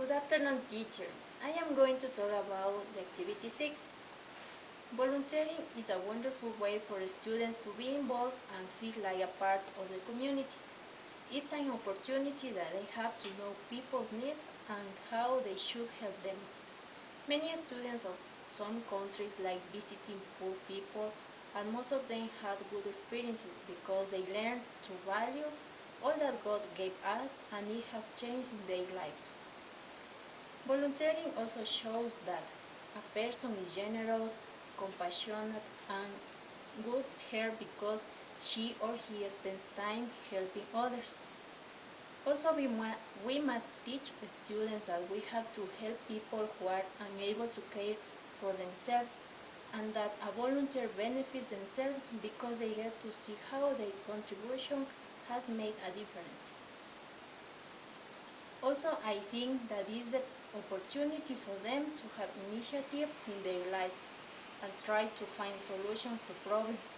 Good afternoon, teacher. I am going to talk about the activity 6. Volunteering is a wonderful way for students to be involved and feel like a part of the community. It's an opportunity that they have to know people's needs and how they should help them. Many students of some countries like visiting poor people, and most of them had good experiences because they learned to value all that God gave us, and it has changed their lives. Volunteering also shows that a person is generous, compassionate, and good here because she or he spends time helping others. Also, we must teach students that we have to help people who are unable to care for themselves, and that a volunteer benefits themselves because they get to see how their contribution has made a difference. Also, I think that is the opportunity for them to have initiative in their lives and try to find solutions to problems.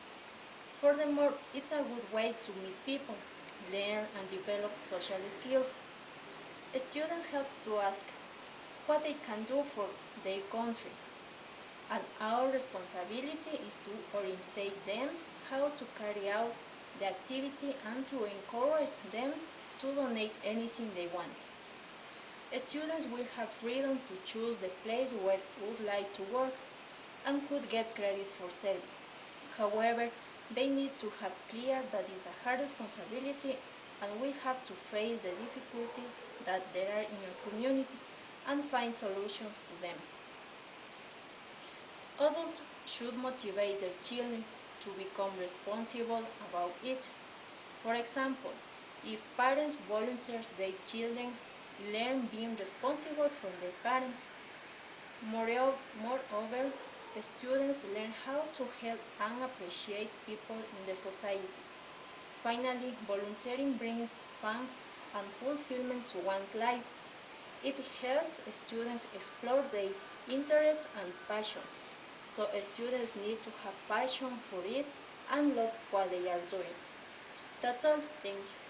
Furthermore, it's a good way to meet people, learn and develop social skills. Students have to ask what they can do for their country, and our responsibility is to orientate them how to carry out the activity and to encourage them to donate anything they want. Students will have freedom to choose the place where they would like to work and could get credit for service. However, they need to have clear that it's a hard responsibility and we have to face the difficulties that there are in your community and find solutions to them. Adults should motivate their children to become responsible about it. For example, if parents volunteer their children learn being responsible for their parents. Moreover, students learn how to help and appreciate people in the society. Finally, volunteering brings fun and fulfillment to one's life. It helps students explore their interests and passions, so students need to have passion for it and love what they are doing. That's all. Thank you.